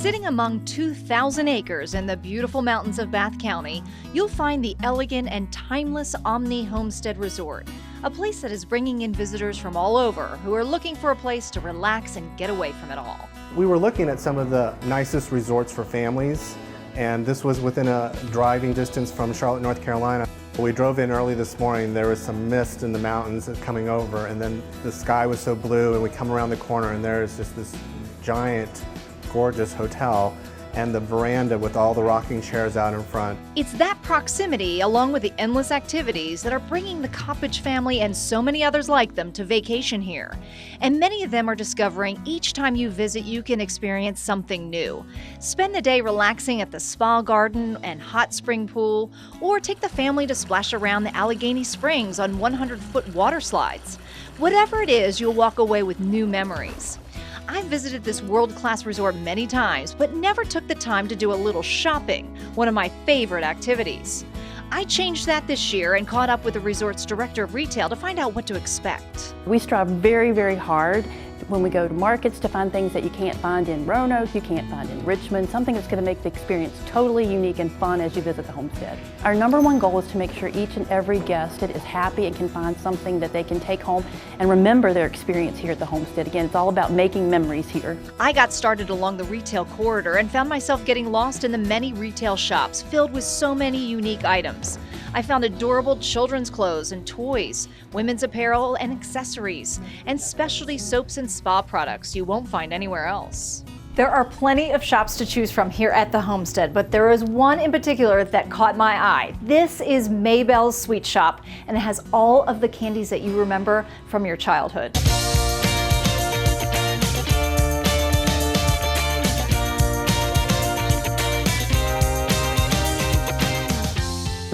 Sitting among 2,000 acres in the beautiful mountains of Bath County, you'll find the elegant and timeless Omni Homestead Resort, a place that is bringing in visitors from all over who are looking for a place to relax and get away from it all. We were looking at some of the nicest resorts for families, and this was within a driving distance from Charlotte, North Carolina. We drove in early this morning. There was some mist in the mountains coming over, and then the sky was so blue, and we come around the corner and there's just this giant, gorgeous hotel and the veranda with all the rocking chairs out in front. It's that proximity, along with the endless activities, that are bringing the Coppage family and so many others like them to vacation here. And many of them are discovering each time you visit, you can experience something new. Spend the day relaxing at the spa garden and hot spring pool, or take the family to splash around the Allegheny Springs on 100-foot water slides. Whatever it is, you'll walk away with new memories. I've visited this world-class resort many times, but never took the time to do a little shopping, one of my favorite activities. I changed that this year and caught up with the resort's director of retail to find out what to expect. We strive very, very hard when we go to markets to find things that you can't find in Roanoke, you can't find in Richmond, something that's going to make the experience totally unique and fun as you visit the homestead. Our #1 goal is to make sure each and every guest is happy and can find something that they can take home and remember their experience here at the homestead. Again, it's all about making memories here. I got started along the retail corridor and found myself getting lost in the many retail shops filled with so many unique items. I found adorable children's clothes and toys, women's apparel and accessories, and specialty soaps and spa products you won't find anywhere else. There are plenty of shops to choose from here at the homestead, but there is one in particular that caught my eye. This is Maybelle's Sweet Shop, and it has all of the candies that you remember from your childhood.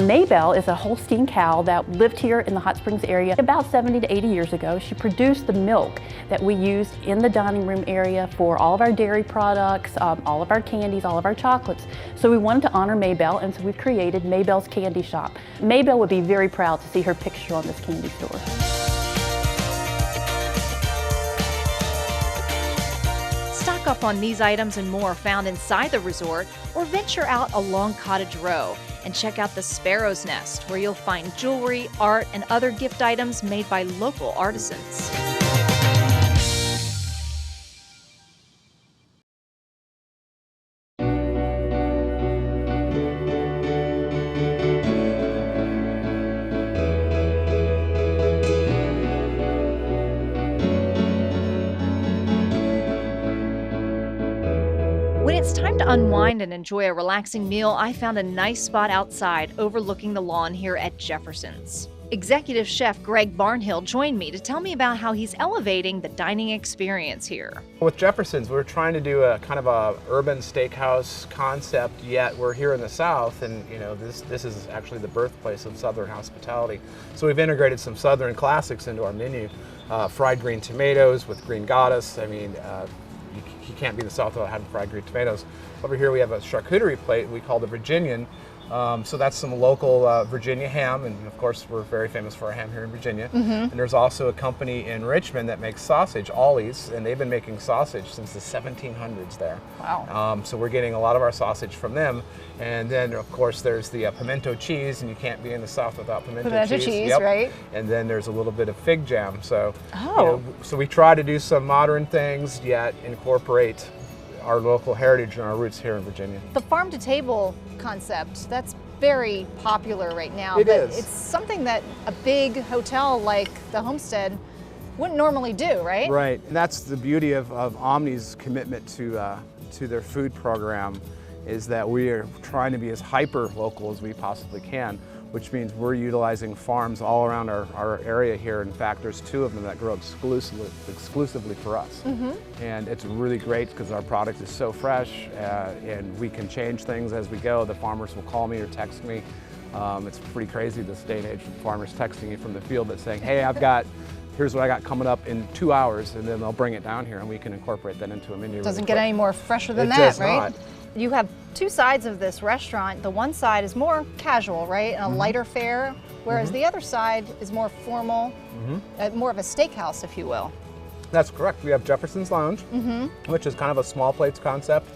Maybelle is a Holstein cow that lived here in the Hot Springs area about 70 to 80 years ago. She produced the milk that we used in the dining room area for all of our dairy products, all of our candies, all of our chocolates. So we wanted to honor Maybelle, and so we've created Maybelle's Candy Shop. Maybelle would be very proud to see her picture on this candy store. Stock up on these items and more found inside the resort, or venture out along Cottage Row and check out the Sparrow's Nest, where you'll find jewelry, art, and other gift items made by local artisans. When it's time to unwind and enjoy a relaxing meal, I found a nice spot outside overlooking the lawn here at Jefferson's. Executive Chef Greg Barnhill joined me to tell me about how he's elevating the dining experience here. With Jefferson's, we're trying to do a kind of a urban steakhouse concept, yet we're here in the South, and this is actually the birthplace of Southern hospitality. So we've integrated some Southern classics into our menu. Fried green tomatoes with green goddess. I mean, you can't be in the South without having fried green tomatoes. Over here we have a charcuterie plate we call the Virginian. So that's some local Virginia ham, and of course we're very famous for our ham here in Virginia. And there's also a company in Richmond that makes sausage, Ollie's, and they've been making sausage since the 1700s there. Wow. So we're getting a lot of our sausage from them. And then of course there's the pimento cheese, and you can't be in the South without pimento cheese. Yep. Right? And then there's a little bit of fig jam. So, so we try to do some modern things, yet incorporate our local heritage and our roots here in Virginia. The farm to table concept, that's very popular right now. It but is. It's something that a big hotel like the Homestead wouldn't normally do, right? Right, and that's the beauty of Omni's commitment to their food program, is that we are trying to be as hyper local as we possibly can, which means we're utilizing farms all around our area here. In fact, there's 2 of them that grow exclusively for us. And it's really great because our product is so fresh, and we can change things as we go. The farmers will call me or text me. It's pretty crazy this day and age, farmers texting you from the field that's saying, hey, here's what I got coming up in 2 hours, and then they'll bring it down here and we can incorporate that into a menu. Doesn't get any more fresher than It that, does right? not. You have 2 sides of this restaurant. The one side is more casual, right? And a lighter fare, whereas the other side is more formal, more of a steakhouse, if you will. That's correct. We have Jefferson's Lounge, which is kind of a small plates concept.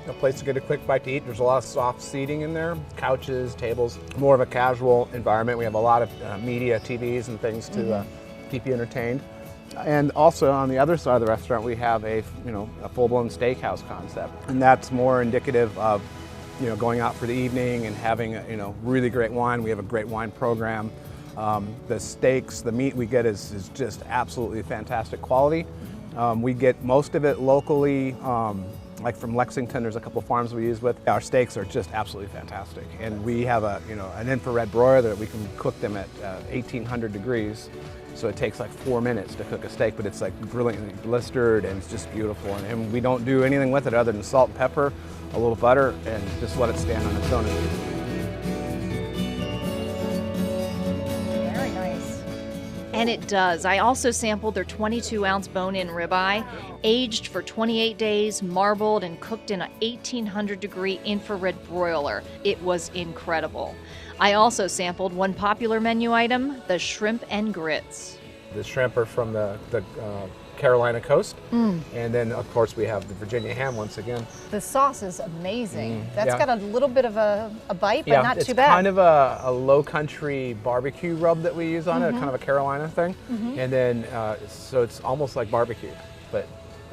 a place to get a quick bite to eat. There's a lot of soft seating in there, couches, tables, more of a casual environment. We have a lot of media, TVs and things to keep you entertained. And also on the other side of the restaurant, we have a full-blown steakhouse concept, and that's more indicative of going out for the evening and having really great wine. We have a great wine program. The steaks, the meat we get is just absolutely fantastic quality. We get most of it locally, like from Lexington. There's a couple farms we use with. Our steaks are just absolutely fantastic, and we have an infrared broiler that we can cook them at 1800 degrees. So it takes like 4 minutes to cook a steak, but it's like brilliantly blistered and it's just beautiful. And we don't do anything with it other than salt and pepper, a little butter, and just let it stand on its own. Very nice. And it does. I also sampled their 22-ounce bone-in ribeye, aged for 28 days, marbled, and cooked in an 1800-degree infrared broiler. It was incredible. I also sampled one popular menu item, the shrimp and grits. The shrimp are from the Carolina coast, and then of course we have the Virginia ham once again. The sauce is amazing. That's yeah. got a little bit of a bite, but Yeah, not it's too bad. kind of a low country barbecue rub that we use on it, kind of a Carolina thing, and then so it's almost like barbecue, but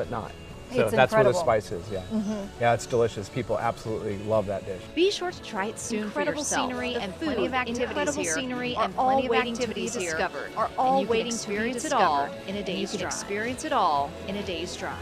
not. So It's that's incredible. where the spice is. Yeah, yeah, it's delicious. People absolutely love that dish. Be sure to try it soon Incredible for yourself. scenery The and food, plenty of activities incredible here scenery are and all plenty of waiting to be activities here discovered, are and all you can waiting to be experience it all discovered. in a And you day's can drive. experience it all in a day's drive.